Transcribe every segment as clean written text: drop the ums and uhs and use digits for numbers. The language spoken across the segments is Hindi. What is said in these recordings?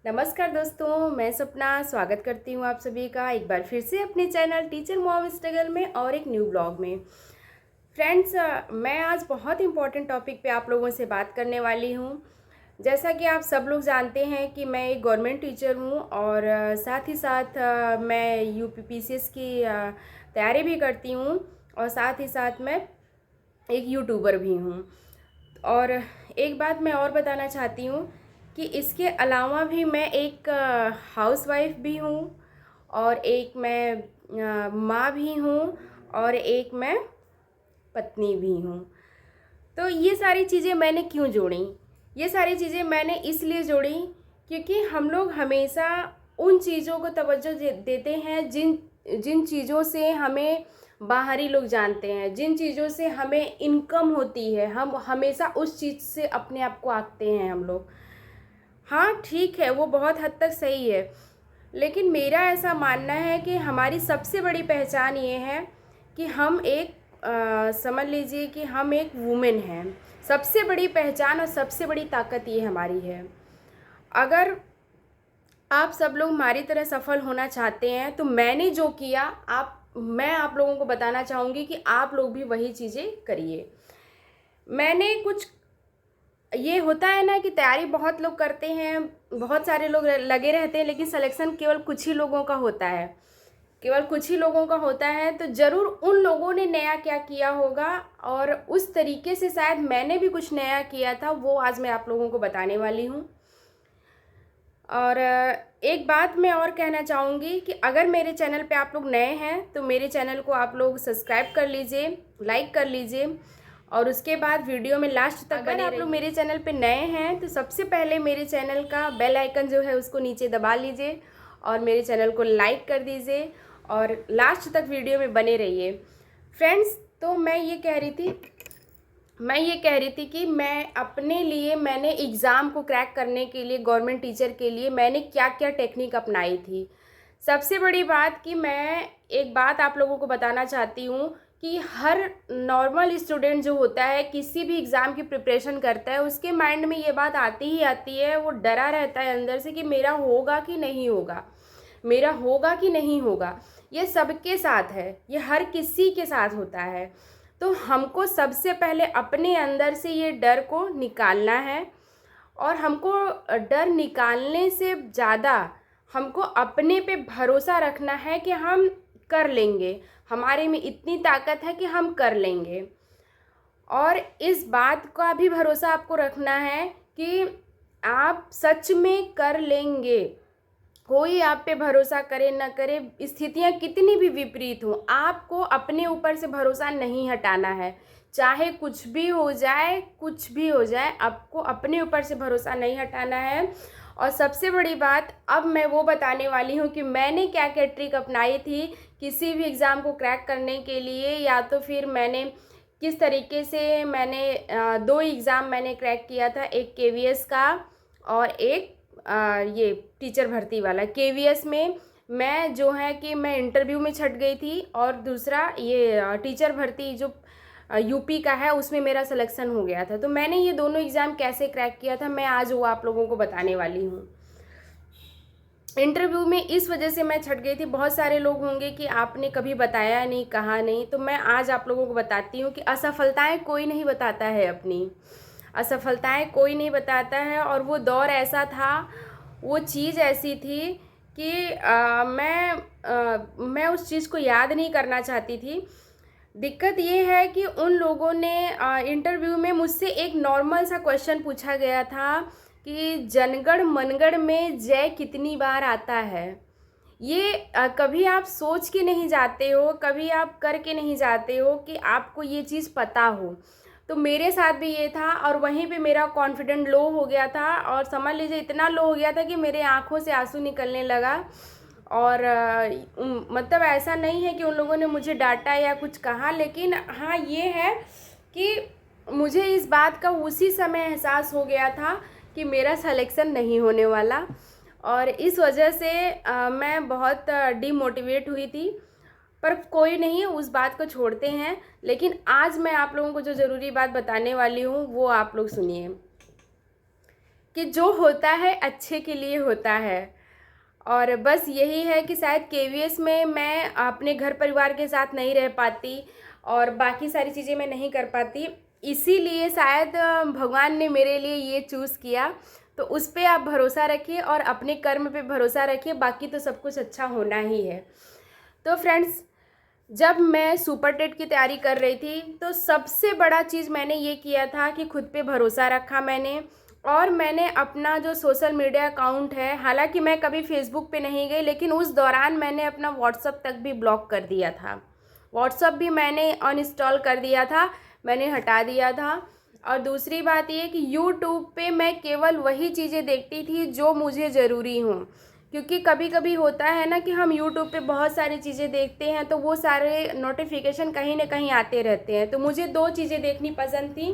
नमस्कार दोस्तों, मैं सपना स्वागत करती हूँ आप सभी का एक बार फिर से अपने चैनल टीचर मॉम स्ट्रगल में और एक न्यू ब्लॉग में। फ्रेंड्स, मैं आज बहुत इंपॉर्टेंट टॉपिक पे आप लोगों से बात करने वाली हूँ। जैसा कि आप सब लोग जानते हैं कि मैं एक गवर्नमेंट टीचर हूँ और साथ ही साथ मैं यूपीपीसीएस की तैयारी भी करती हूँ और साथ ही साथ मैं एक यूट्यूबर भी हूँ। और एक बात मैं और बताना चाहती हूँ कि इसके अलावा भी मैं एक हाउसवाइफ भी हूँ और एक मैं माँ भी हूँ और एक मैं पत्नी भी हूँ। तो ये सारी चीज़ें मैंने क्यों जोड़ी? ये सारी चीज़ें मैंने इसलिए जोड़ी क्योंकि हम लोग हमेशा उन चीज़ों को तवज्जो देते हैं जिन जिन चीज़ों से हमें बाहरी लोग जानते हैं, जिन चीज़ों से हमें इनकम होती है, हम हमेशा उस चीज़ से अपने आप को आंकते हैं हम लोग। हाँ, ठीक है, वो बहुत हद तक सही है, लेकिन मेरा ऐसा मानना है कि हमारी सबसे बड़ी पहचान ये है कि हम एक समझ लीजिए कि हम एक वुमेन हैं। सबसे बड़ी पहचान और सबसे बड़ी ताकत ये हमारी है। अगर आप सब लोग हमारी तरह सफल होना चाहते हैं तो मैंने जो किया मैं आप लोगों को बताना चाहूँगी कि आप लोग भी वही चीज़ें करिए। मैंने कुछ ये होता है ना कि तैयारी बहुत लोग करते हैं, बहुत सारे लोग लगे रहते हैं, लेकिन सिलेक्शन केवल कुछ ही लोगों का होता है। केवल कुछ ही लोगों का होता है, तो ज़रूर उन लोगों ने नया क्या किया होगा और उस तरीके से शायद मैंने भी कुछ नया किया था, वो आज मैं आप लोगों को बताने वाली हूँ। और एक बात मैं और कहना चाहूँगी कि अगर मेरे चैनल पे आप लोग नए हैं तो मेरे चैनल को आप लोग सब्सक्राइब कर लीजिए, लाइक कर लीजिए और उसके बाद वीडियो में लास्ट तक बने रहिए। अगर आप लोग मेरे चैनल पे नए हैं तो सबसे पहले मेरे चैनल का बेल आइकन जो है उसको नीचे दबा लीजिए और मेरे चैनल को लाइक कर दीजिए और लास्ट तक वीडियो में बने रहिए। फ्रेंड्स, तो मैं ये कह रही थी कि मैं अपने लिए मैंने एग्ज़ाम को क्रैक करने के लिए गवर्नमेंट टीचर के लिए मैंने क्या क्या टेक्निक अपनाई थी। सबसे बड़ी बात कि मैं एक बात आप लोगों को बताना चाहती हूँ कि हर नॉर्मल स्टूडेंट जो होता है, किसी भी एग्ज़ाम की प्रिपरेशन करता है, उसके माइंड में ये बात आती ही आती है, वो डरा रहता है अंदर से कि मेरा होगा कि नहीं होगा, मेरा होगा कि नहीं होगा। ये सबके साथ है, ये हर किसी के साथ होता है। तो हमको सबसे पहले अपने अंदर से ये डर को निकालना है और हमको डर निकालने से ज़्यादा हमको अपने पे भरोसा रखना है कि हम कर लेंगे, हमारे में इतनी ताकत है कि हम कर लेंगे। और इस बात का भी भरोसा आपको रखना है कि आप सच में कर लेंगे। कोई आप पे भरोसा करे ना करे, स्थितियाँ कितनी भी विपरीत हों, आपको अपने ऊपर से भरोसा नहीं हटाना है। चाहे कुछ भी हो जाए, कुछ भी हो जाए, आपको अपने ऊपर से भरोसा नहीं हटाना है। और सबसे बड़ी बात अब मैं वो बताने वाली हूँ कि मैंने क्या क्या ट्रिक अपनाई थी किसी भी एग्ज़ाम को क्रैक करने के लिए, या तो फिर मैंने किस तरीके से दो एग्ज़ाम मैंने क्रैक किया था, एक केवीएस का और एक ये टीचर भर्ती वाला। केवीएस में मैं जो है कि मैं इंटरव्यू में छट गई थी और दूसरा ये टीचर भर्ती जो यूपी का है उसमें मेरा सिलेक्शन हो गया था। तो मैंने ये दोनों एग्ज़ाम कैसे क्रैक किया था मैं आज वो आप लोगों को बताने वाली हूँ। इंटरव्यू में इस वजह से मैं छट गई थी, बहुत सारे लोग होंगे कि आपने कभी बताया नहीं, कहा नहीं, तो मैं आज आप लोगों को बताती हूँ कि असफलताएं कोई नहीं बताता है अपनी, असफलताएं कोई नहीं बताता है। और वो दौर ऐसा था, वो चीज़ ऐसी थी कि मैं उस चीज़ को याद नहीं करना चाहती थी। दिक्कत ये है कि उन लोगों ने इंटरव्यू में मुझसे एक नॉर्मल सा क्वेश्चन पूछा गया था कि जनगण मनगढ़ में जय कितनी बार आता है। ये कभी आप सोच के नहीं जाते हो, कभी आप करके नहीं जाते हो कि आपको ये चीज़ पता हो। तो मेरे साथ भी ये था और वहीं पे मेरा कॉन्फिडेंट लो हो गया था और समझ लीजिए इतना लो हो गया था कि मेरे आँखों से आंसू निकलने लगा। और मतलब ऐसा नहीं है कि उन लोगों ने मुझे डांटा या कुछ कहा, लेकिन हाँ ये है कि मुझे इस बात का उसी समय एहसास हो गया था कि मेरा सिलेक्शन नहीं होने वाला और इस वजह से मैं बहुत डीमोटिवेट हुई थी। पर कोई नहीं, उस बात को छोड़ते हैं। लेकिन आज मैं आप लोगों को जो ज़रूरी बात बताने वाली हूँ वो आप लोग सुनिए कि जो होता है अच्छे के लिए होता है। और बस यही है कि शायद केवीएस में मैं अपने घर परिवार के साथ नहीं रह पाती और बाकी सारी चीज़ें मैं नहीं कर पाती, इसीलिए शायद भगवान ने मेरे लिए ये चूज़ किया। तो उस पे आप भरोसा रखिए और अपने कर्म पे भरोसा रखिए, बाकी तो सब कुछ अच्छा होना ही है। तो फ्रेंड्स, जब मैं सुपर टेट की तैयारी कर रही थी तो सबसे बड़ा चीज़ मैंने ये किया था कि खुद पे भरोसा रखा मैंने। और मैंने अपना जो सोशल मीडिया अकाउंट है, हालांकि मैं कभी फेसबुक पे नहीं गई, लेकिन उस दौरान मैंने अपना व्हाट्सअप तक भी ब्लॉक कर दिया था। व्हाट्सअप भी मैंने अनइंस्टॉल कर दिया था, मैंने हटा दिया था। और दूसरी बात ये कि यूट्यूब पे मैं केवल वही चीज़ें देखती थी जो मुझे ज़रूरी हों, क्योंकि कभी कभी होता है ना कि हम यूट्यूब पे बहुत सारी चीज़ें देखते हैं तो वो सारे नोटिफिकेशन कहीं ना कहीं आते रहते हैं। तो मुझे दो चीज़ें देखनी पसंद थी,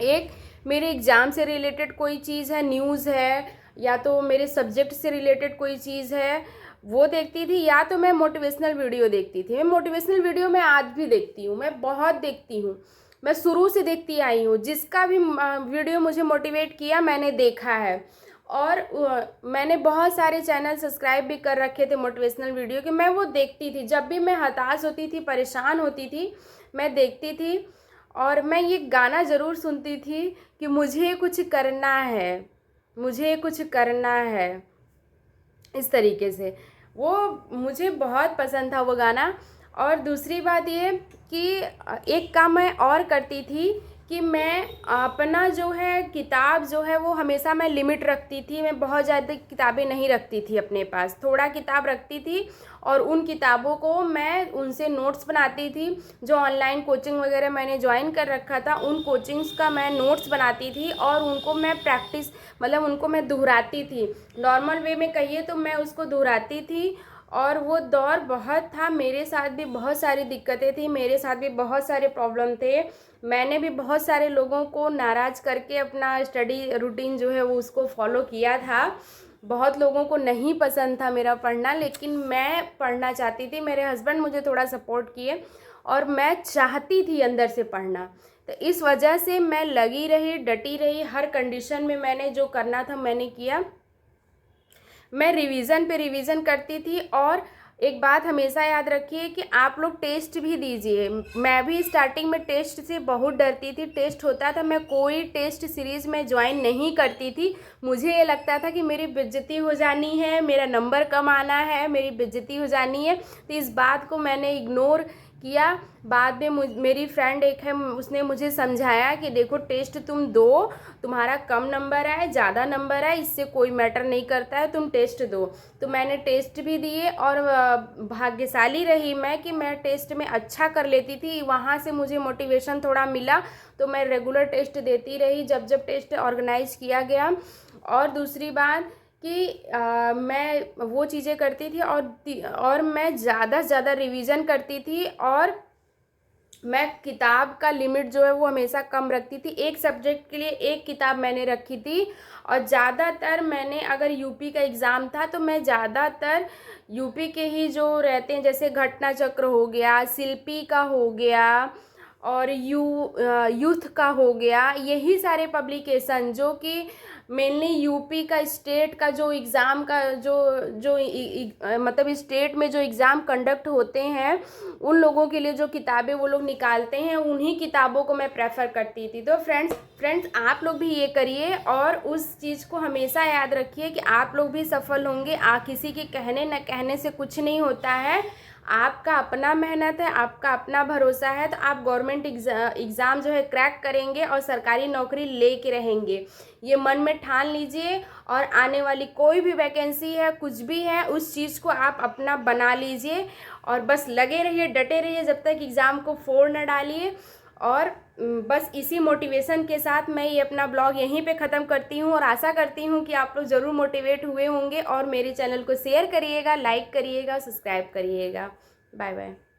एक मेरे एग्ज़ाम से रिलेटेड कोई चीज़ है, न्यूज़ है, या तो मेरे सब्जेक्ट से रिलेटेड कोई चीज़ है वो देखती थी, या तो मैं मोटिवेशनल वीडियो देखती थी। मैं मोटिवेशनल वीडियो मैं आज भी देखती हूँ, मैं बहुत देखती हूँ, मैं शुरू से देखती आई हूँ। जिसका भी वीडियो मुझे मोटिवेट किया मैंने देखा है। और मैंने बहुत सारे चैनल सब्सक्राइब भी कर रखे थे मोटिवेशनल वीडियो के, मैं वो देखती थी। जब भी मैं हताश होती थी, परेशान होती थी, मैं देखती थी। और मैं ये गाना ज़रूर सुनती थी कि मुझे कुछ करना है, मुझे कुछ करना है, इस तरीके से। वो मुझे बहुत पसंद था वो गाना। और दूसरी बात ये कि एक काम मैं और करती थी कि मैं अपना जो है किताब जो है वो हमेशा मैं लिमिट रखती थी। मैं बहुत ज़्यादा किताबें नहीं रखती थी अपने पास, थोड़ा किताब रखती थी। और उन किताबों को मैं उनसे नोट्स बनाती थी। जो ऑनलाइन कोचिंग वगैरह मैंने ज्वाइन कर रखा था, उन कोचिंग्स का मैं नोट्स बनाती थी और उनको मैं प्रैक्टिस, मतलब उनको मैं दोहराती थी। नॉर्मल वे में कहिए तो मैं उसको दोहराती थी। और वो दौर बहुत था, मेरे साथ भी बहुत सारी दिक्कतें थी, मेरे साथ भी बहुत सारे प्रॉब्लम थे। मैंने भी बहुत सारे लोगों को नाराज़ करके अपना स्टडी रूटीन जो है वो उसको फॉलो किया था। बहुत लोगों को नहीं पसंद था मेरा पढ़ना, लेकिन मैं पढ़ना चाहती थी। मेरे हस्बैंड मुझे थोड़ा सपोर्ट किए और मैं चाहती थी अंदर से पढ़ना। तो इस वजह से मैं लगी रही, डटी रही, हर कंडीशन में मैंने जो करना था मैंने किया। मैं रिवीजन पे रिवीजन करती थी। और एक बात हमेशा याद रखिए कि आप लोग टेस्ट भी दीजिए। मैं भी स्टार्टिंग में टेस्ट से बहुत डरती थी, टेस्ट होता था, मैं कोई टेस्ट सीरीज़ में ज्वाइन नहीं करती थी। मुझे ये लगता था कि मेरी बेइज्जती हो जानी है, मेरा नंबर कम आना है, मेरी बेइज्जती हो जानी है। तो इस बात को मैंने इग्नोर किया। बाद में मेरी फ्रेंड एक है, उसने मुझे समझाया कि देखो टेस्ट तुम दो, तुम्हारा कम नंबर है, ज़्यादा नंबर है, इससे कोई मैटर नहीं करता है, तुम टेस्ट दो। तो मैंने टेस्ट भी दिए और भाग्यशाली रही मैं कि मैं टेस्ट में अच्छा कर लेती थी। वहाँ से मुझे मोटिवेशन थोड़ा मिला तो मैं रेगुलर टेस्ट देती रही जब जब टेस्ट ऑर्गेनाइज किया गया। और दूसरी बात कि मैं वो चीज़ें करती थी और मैं ज़्यादा से ज़्यादा रिवीजन करती थी। और मैं किताब का लिमिट जो है वो हमेशा कम रखती थी। एक सब्जेक्ट के लिए एक किताब मैंने रखी थी। और ज़्यादातर मैंने, अगर यूपी का एग्ज़ाम था तो मैं ज़्यादातर यूपी के ही जो रहते हैं, जैसे घटना चक्र हो गया, शिल्पी का हो गया, और यूथ का हो गया, यही सारे पब्लिकेशन जो कि मेनली यूपी का स्टेट का जो एग्ज़ाम का जो जो मतलब स्टेट में जो एग्ज़ाम कंडक्ट होते हैं उन लोगों के लिए जो किताबें वो लोग निकालते हैं, उन्हीं किताबों को मैं प्रेफर करती थी। तो फ्रेंड्स आप लोग भी ये करिए और उस चीज़ को हमेशा याद रखिए कि आप लोग भी सफल होंगे। किसी के कहने न कहने से कुछ नहीं होता है। आपका अपना मेहनत है, आपका अपना भरोसा है, तो आप गवर्नमेंट एग्ज़ाम जो है क्रैक करेंगे और सरकारी नौकरी लेके रहेंगे। ये मन में ठान लीजिए। और आने वाली कोई भी वैकेंसी है, कुछ भी है, उस चीज़ को आप अपना बना लीजिए और बस लगे रहिए, डटे रहिए जब तक एग्ज़ाम को फोड़ न डालिए। और बस इसी मोटिवेशन के साथ मैं ये अपना ब्लॉग यहीं पे ख़त्म करती हूँ और आशा करती हूँ कि आप लोग ज़रूर मोटिवेट हुए होंगे और मेरे चैनल को शेयर करिएगा, लाइक करिएगा, सब्सक्राइब करिएगा। Bye bye.